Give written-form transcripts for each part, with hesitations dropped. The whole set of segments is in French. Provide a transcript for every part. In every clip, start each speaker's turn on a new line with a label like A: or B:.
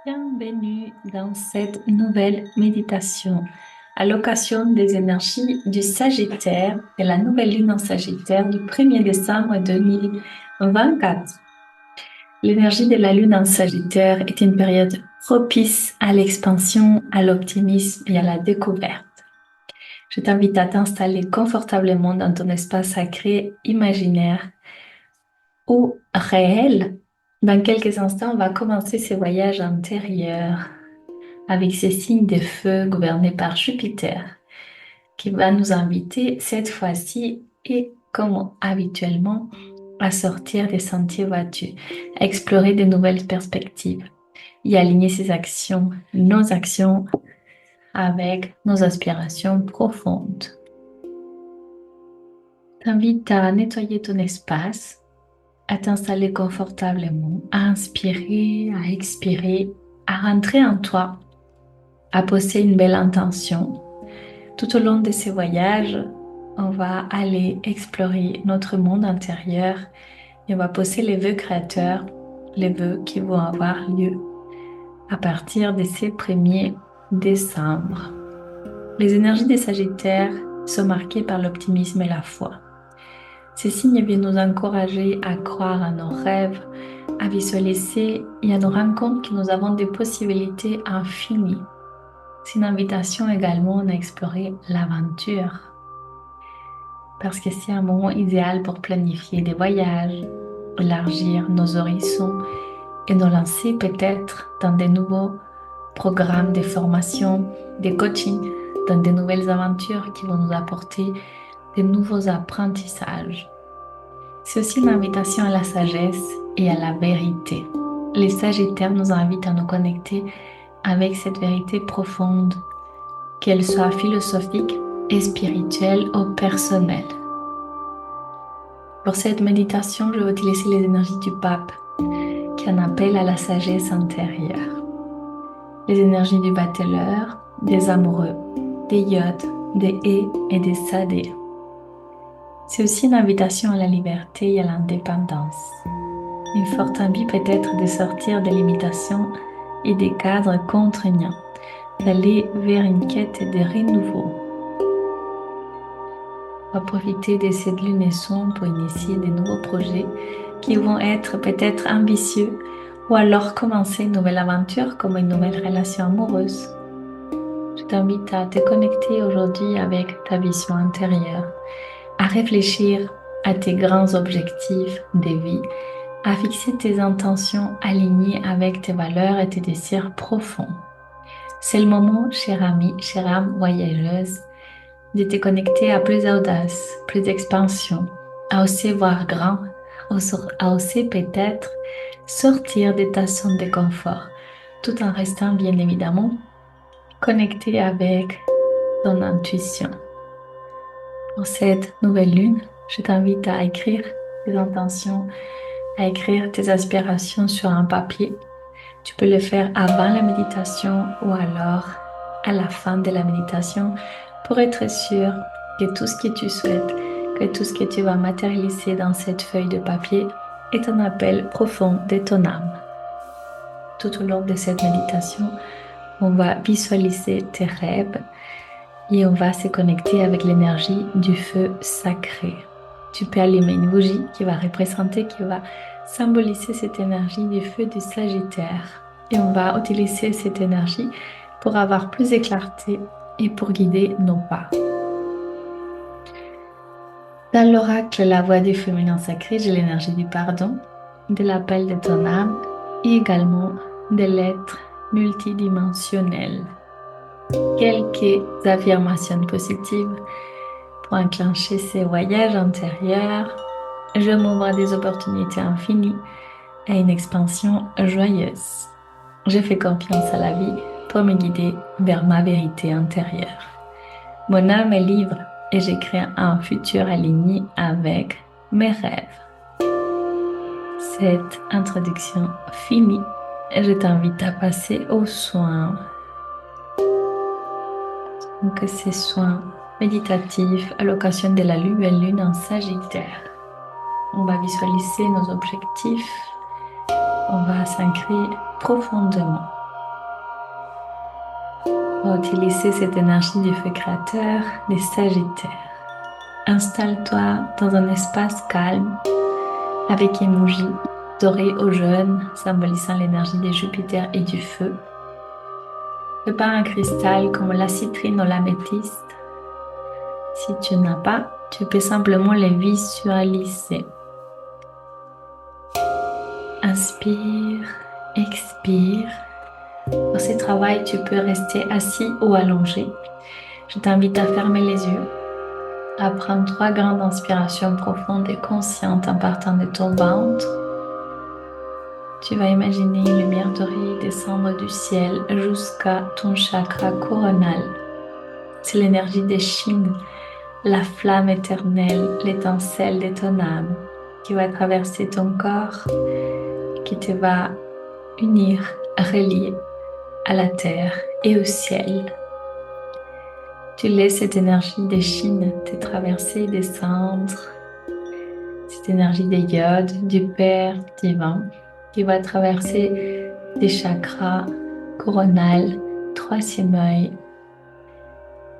A: Bienvenue dans cette nouvelle méditation à l'occasion des énergies du Sagittaire et la nouvelle lune en Sagittaire du 1er décembre 2024. L'énergie de la lune en Sagittaire est une période propice à l'expansion, à l'optimisme et à la découverte. Je t'invite à t'installer confortablement dans ton espace sacré imaginaire ou réel. Dans quelques instants, on va commencer ce voyage intérieur avec ces signes de feu gouvernés par Jupiter, qui va nous inviter cette fois-ci et comme habituellement à sortir des sentiers battus, à explorer de nouvelles perspectives et aligner nos actions avec nos aspirations profondes. T'invite à nettoyer ton espace, à t'installer confortablement, à inspirer, à expirer, à rentrer en toi, à poser une belle intention. Tout au long de ces voyages, on va aller explorer notre monde intérieur et on va poser les vœux créateurs, les vœux qui vont avoir lieu à partir de ces 1er décembre. Les énergies des Sagittaires sont marquées par l'optimisme et la foi. Ces signes viennent nous encourager à croire à nos rêves, à visualiser et à nous rendre compte que nous avons des possibilités infinies. C'est une invitation également à explorer l'aventure. Parce que c'est un moment idéal pour planifier des voyages, élargir nos horizons et nous lancer peut-être dans de nouveaux programmes de formation, de coaching, dans de nouvelles aventures qui vont nous apporter de nouveaux apprentissages. C'est aussi une invitation à la sagesse et à la vérité. Les Sagittaires nous invitent à nous connecter avec cette vérité profonde, qu'elle soit philosophique et spirituelle ou personnelle. Pour cette méditation, je vais utiliser les énergies du pape qui en appelle à la sagesse intérieure. Les énergies du battleur, des amoureux, des yodes, des haies et des sadés. C'est aussi une invitation à la liberté et à l'indépendance. Une forte envie peut-être de sortir des limitations et des cadres contraignants, d'aller vers une quête de renouveau. On va profiter de cette lunaison pour initier de nouveaux projets qui vont être peut-être ambitieux ou alors commencer une nouvelle aventure comme une nouvelle relation amoureuse. Je t'invite à te connecter aujourd'hui avec ta vision intérieure, à réfléchir à tes grands objectifs de vie, à fixer tes intentions alignées avec tes valeurs et tes désirs profonds. C'est le moment, cher ami, chère âme voyageuse, de te connecter à plus d'audace, plus d'expansion, à oser voir grand, à oser peut-être sortir de ta zone de confort, tout en restant bien évidemment connecté avec ton intuition. Pour cette nouvelle lune, je t'invite à écrire tes intentions, à écrire tes aspirations sur un papier. Tu peux le faire avant la méditation ou alors à la fin de la méditation pour être sûr que tout ce que tu souhaites, que tout ce que tu vas matérialiser dans cette feuille de papier est un appel profond de ton âme. Tout au long de cette méditation, on va visualiser tes rêves et on va se connecter avec l'énergie du feu sacré. Tu peux allumer une bougie qui va représenter, qui va symboliser cette énergie du feu du Sagittaire. Et on va utiliser cette énergie pour avoir plus de clarté et pour guider nos pas. Dans l'oracle La Voix du féminin sacré, j'ai l'énergie du pardon, de l'appel de ton âme et également des lettres multidimensionnelles. Quelques affirmations positives pour enclencher ces voyages intérieurs. Je m'ouvre à des opportunités infinies et à une expansion joyeuse. Je fais confiance à la vie pour me guider vers ma vérité intérieure. Mon âme est libre et je crée un futur aligné avec mes rêves. Cette introduction finie, je t'invite à passer aux soins. Donc, ces soins méditatifs à l'occasion de la nouvelle lune en Sagittaire. On va visualiser nos objectifs. On va s'ancrer profondément va utiliser cette énergie du feu créateur des Sagittaires. Installe-toi dans un espace calme avec émoji doré au jaune, symbolisant l'énergie de Jupiter et du feu. Prépare un cristal comme la citrine ou l'améthyste. Si tu n'as pas, tu peux simplement les visualiser. Inspire, expire. Pour ce travail, tu peux rester assis ou allongé. Je t'invite à fermer les yeux, à prendre 3 grandes inspirations profondes et conscientes en partant de ton ventre. Tu vas imaginer une lumière dorée descendre du ciel jusqu'à ton chakra coronal. C'est l'énergie des Chines, la flamme éternelle, l'étincelle de ton âme qui va traverser ton corps, qui te va unir, relier à la terre et au ciel. Tu laisses cette énergie des Chines te traverser, descendre, cette énergie des iodes, du Père divin, qui va traverser tes chakras coronal, 3e œil,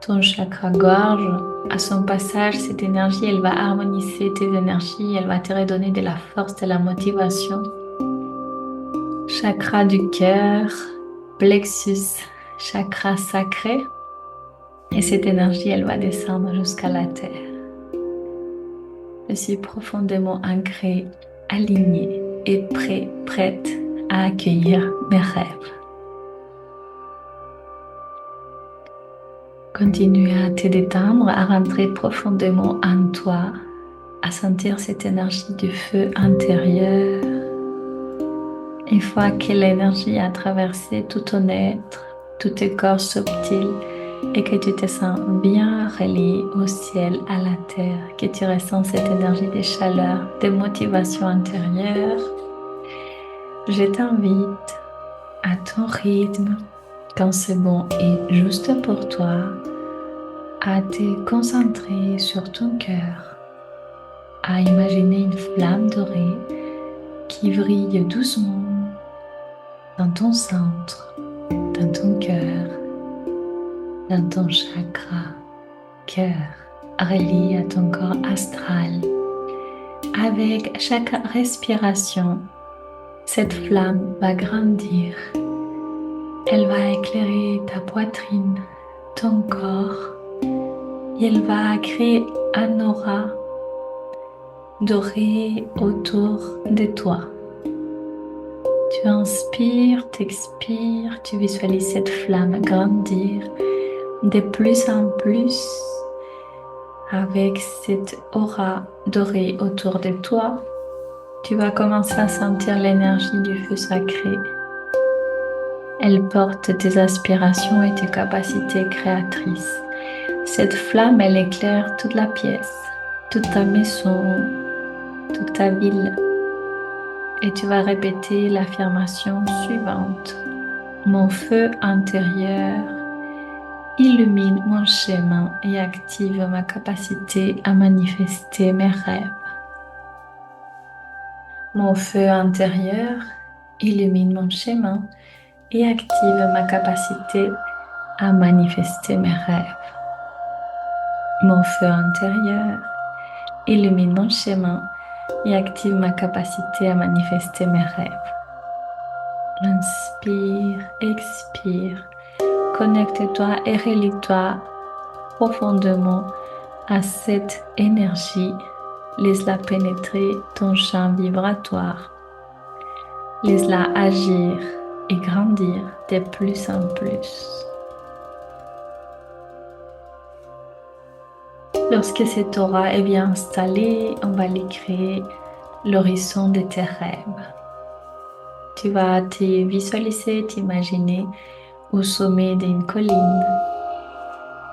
A: ton chakra gorge. À son passage, cette énergie, elle va harmoniser tes énergies, elle va te redonner de la force, de la motivation. Chakra du cœur, plexus, chakra sacré. Et cette énergie, elle va descendre jusqu'à la terre. Je suis profondément ancrée, alignée et prête à accueillir mes rêves. Continue à te détendre, à rentrer profondément en toi, à sentir cette énergie du feu intérieur. Une fois que l'énergie a traversé tout ton être, tout tes corps subtils, et que tu te sens bien relié au ciel, à la terre, que tu ressens cette énergie de chaleur, de motivation intérieure, je t'invite à ton rythme, quand c'est bon et juste pour toi, à te concentrer sur ton cœur, à imaginer une flamme dorée qui brille doucement dans ton centre, dans ton cœur, dans ton chakra cœur, relié à ton corps astral. Avec chaque respiration, cette flamme va grandir. Elle va éclairer ta poitrine, ton corps, et elle va créer un aura doré autour de toi. Tu inspires, t'expires, tu visualises cette flamme grandir de plus en plus avec cette aura dorée autour de toi. Tu vas commencer à sentir l'énergie du feu sacré. Elle porte tes aspirations et tes capacités créatrices. Cette flamme, elle éclaire toute la pièce, toute ta maison, toute ta ville. Et tu vas répéter l'affirmation suivante. Mon feu intérieur illumine mon chemin et active ma capacité à manifester mes rêves. Mon feu intérieur illumine mon chemin et active ma capacité à manifester mes rêves. Mon feu intérieur illumine mon chemin et active ma capacité à manifester mes rêves. Inspire, expire, connecte-toi et relie-toi profondément à cette énergie. Laisse-la pénétrer ton champ vibratoire. Laisse-la agir et grandir de plus en plus. Lorsque cette aura est bien installée, on va lui créer l'horizon de tes rêves. Tu vas te visualiser, t'imaginer au sommet d'une colline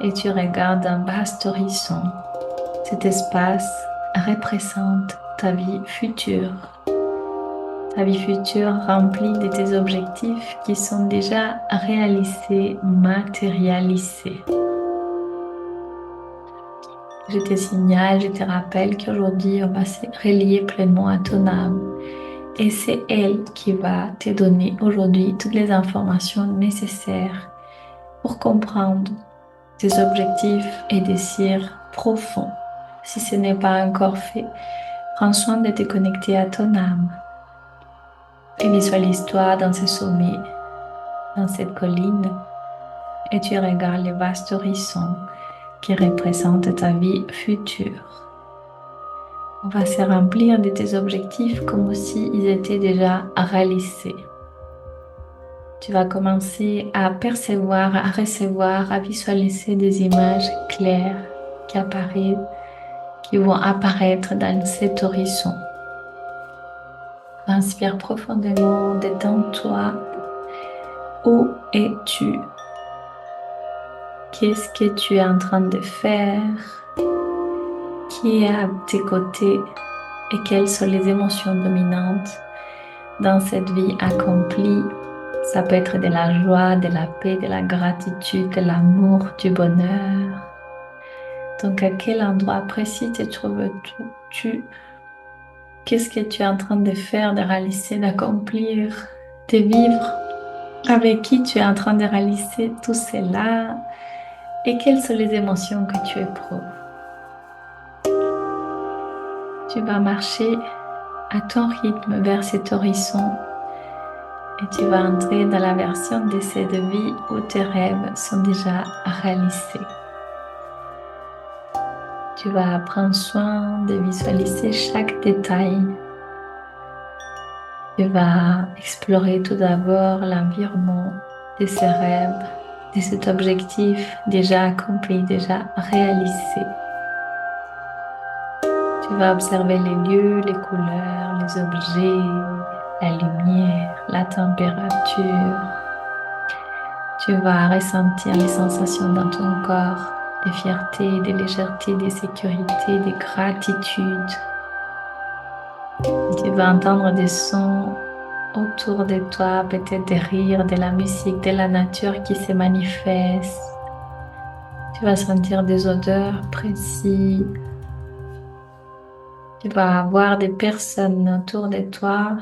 A: et tu regardes un vaste horizon. Cet espace représente ta vie future. Ta vie future remplie de tes objectifs qui sont déjà réalisés, matérialisés. Je te signale, je te rappelle qu'aujourd'hui, on va se relier pleinement à ton âme. Et c'est elle qui va te donner aujourd'hui toutes les informations nécessaires pour comprendre tes objectifs et désirs profonds. Si ce n'est pas encore fait, prends soin de te connecter à ton âme et visualise-toi dans ce sommet, dans cette colline, et tu regardes le vaste horizon qui représente ta vie future. On va se remplir de tes objectifs comme s'ils étaient déjà réalisés. Tu vas commencer à percevoir, à recevoir, à visualiser des images claires qui apparaissent, qui vont apparaître dans cet horizon. Inspire profondément, détends-toi. Où es-tu? Qu'est-ce que tu es en train de faire? Qui est à tes côtés? Et quelles sont les émotions dominantes dans cette vie accomplie? Ça peut être de la joie, de la paix, de la gratitude, de l'amour, du bonheur. Donc, à quel endroit précis te trouves-tu? Qu'est-ce que tu es en train de faire, de réaliser, d'accomplir, de vivre? Avec qui tu es en train de réaliser tout cela? Et quelles sont les émotions que tu éprouves? Tu vas marcher à ton rythme vers cet horizon et tu vas entrer dans la version de cette vie où tes rêves sont déjà réalisés. Tu vas prendre soin de visualiser chaque détail. Tu vas explorer tout d'abord l'environnement de ces rêves, de cet objectif déjà accompli, déjà réalisé. Tu vas observer les lieux, les couleurs, les objets, la lumière, la température. Tu vas ressentir les sensations dans ton corps, de fierté, de légèreté, de sécurité, de gratitude. Tu vas entendre des sons autour de toi, peut-être des rires, de la musique, de la nature qui se manifeste. Tu vas sentir des odeurs précises. Tu vas avoir des personnes autour de toi.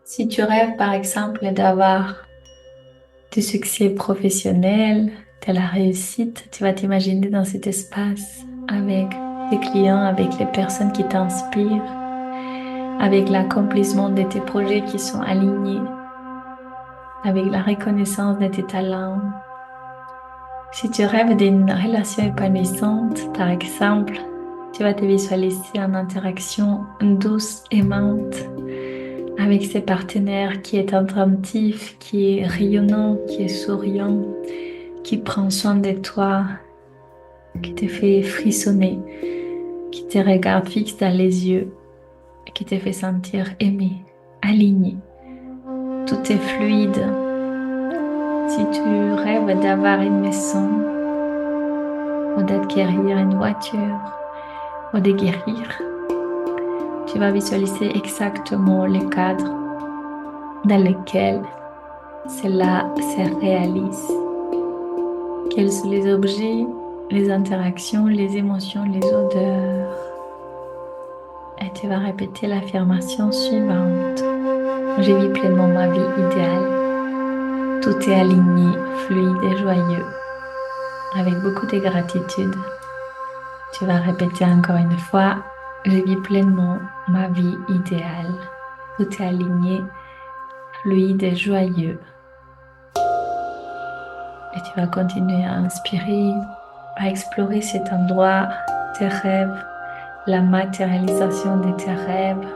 A: Si tu rêves, par exemple, d'avoir du succès professionnel, de la réussite, tu vas t'imaginer dans cet espace avec tes clients, avec les personnes qui t'inspirent, avec l'accomplissement de tes projets qui sont alignés, avec la reconnaissance de tes talents. Si tu rêves d'une relation épanouissante, par exemple, tu vas te visualiser en interaction douce, aimante, avec ses partenaires qui est attentif, qui est rayonnant, qui est souriant, qui prend soin de toi, qui te fait frissonner, qui te regarde fixe dans les yeux, qui te fait sentir aimé, aligné. Tout est fluide. Si tu rêves d'avoir une maison, ou d'acquérir une voiture, ou de guérir, tu vas visualiser exactement les cadres dans lesquels cela se réalise. Quels sont les objets, les interactions, les émotions, les odeurs. Et tu vas répéter l'affirmation suivante. Je vis pleinement ma vie idéale. Tout est aligné, fluide et joyeux. Avec beaucoup de gratitude. Tu vas répéter encore une fois. Je vis pleinement ma vie idéale. Tout est aligné, fluide et joyeux. Et tu vas continuer à inspirer, à explorer cet endroit, tes rêves, la matérialisation de tes rêves.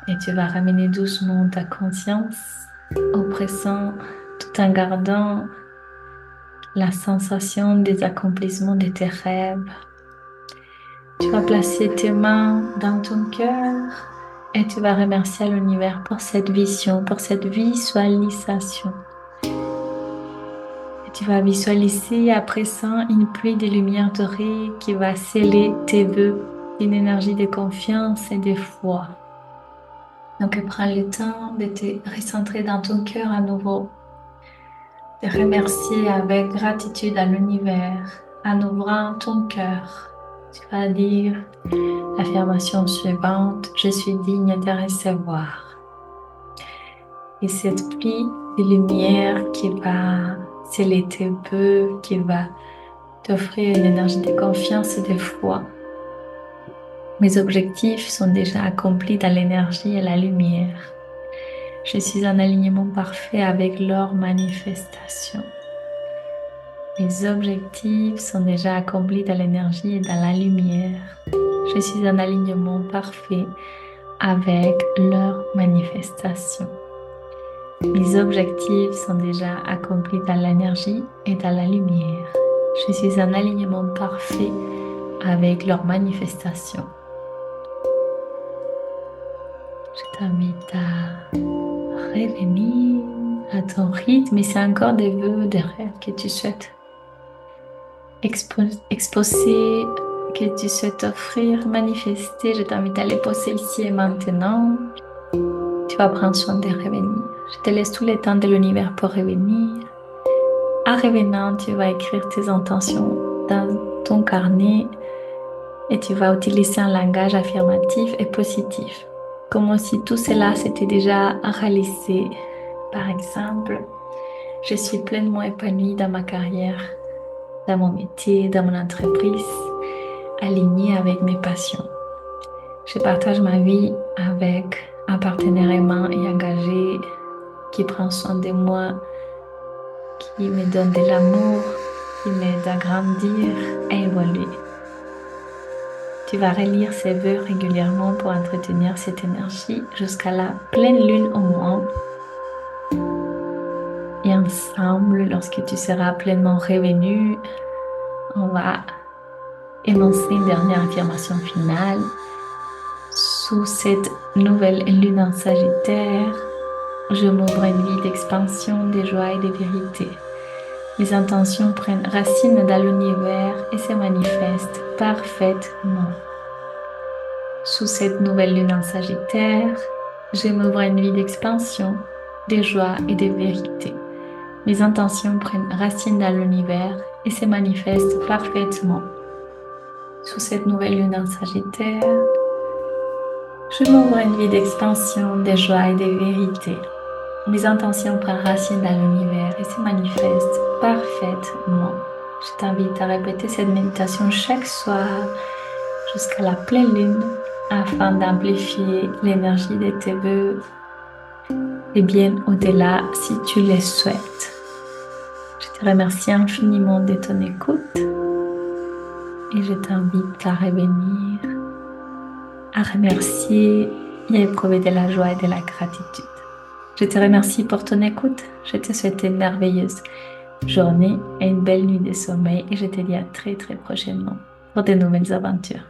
A: Et tu vas ramener doucement ta conscience au présent tout en gardant la sensation des accomplissements de tes rêves. Tu vas placer tes mains dans ton cœur et tu vas remercier l'univers pour cette vision, pour cette visualisation. Et tu vas visualiser à présent une pluie de lumière dorée qui va sceller tes vœux d'une énergie de confiance et de foi. Donc prends le temps de te recentrer dans ton cœur à nouveau, de remercier avec gratitude à l'univers en ouvrant ton cœur. Tu vas dire l'affirmation suivante: je suis digne de recevoir. Et cette pluie de lumière qui va sceller tes vœux, qui va t'offrir une énergie de confiance et de foi. Mes objectifs sont déjà accomplis dans l'énergie et la lumière. Je suis en alignement parfait avec leur manifestation. Mes objectifs sont déjà accomplis dans l'énergie et dans la lumière. Je suis en alignement parfait avec leur manifestation. Mes objectifs sont déjà accomplis dans l'énergie et dans la lumière. Je suis en alignement parfait avec leur manifestation. Je t'invite à revenir à ton rythme, et c'est encore des vœux, des rêves que tu souhaites exposer, que tu souhaites offrir, manifester. Je t'invite à les poser ici et maintenant. Tu vas prendre soin de revenir. Je te laisse tout le temps de l'univers pour revenir. En revenant, tu vas écrire tes intentions dans ton carnet et tu vas utiliser un langage affirmatif et positif, comme si tout cela s'était déjà réalisé. Par exemple, je suis pleinement épanouie dans ma carrière, dans mon métier, dans mon entreprise, alignée avec mes passions. Je partage ma vie avec un partenaire aimant et engagé qui prend soin de moi, qui me donne de l'amour, qui m'aide à grandir et évoluer. Tu vas relire ces vœux régulièrement pour entretenir cette énergie jusqu'à la pleine lune au moins. Et ensemble, lorsque tu seras pleinement revenu, on va énoncer une dernière affirmation finale. Sous cette nouvelle lune en Sagittaire, je m'ouvre à une vie d'expansion, de joie et de vérité. Mes intentions prennent racine dans l'univers et se manifestent parfaitement. Sous cette nouvelle lune en Sagittaire, je m'ouvre à une vie d'expansion, de joie et de vérité. Mes intentions prennent racine dans l'univers et se manifestent parfaitement. Sous cette nouvelle lune en Sagittaire, je m'ouvre à une vie d'expansion, de joie et de vérité. Mes intentions prennent racine dans l'univers et se manifestent parfaitement. Je t'invite à répéter cette méditation chaque soir jusqu'à la pleine lune afin d'amplifier l'énergie de tes vœux et bien au-delà si tu le souhaites. Je te remercie infiniment de ton écoute et je t'invite à revenir, à remercier et à éprouver de la joie et de la gratitude. Je te remercie pour ton écoute. Je te souhaite une merveilleuse journée et une belle nuit de sommeil et je te dis à très très prochainement pour de nouvelles aventures.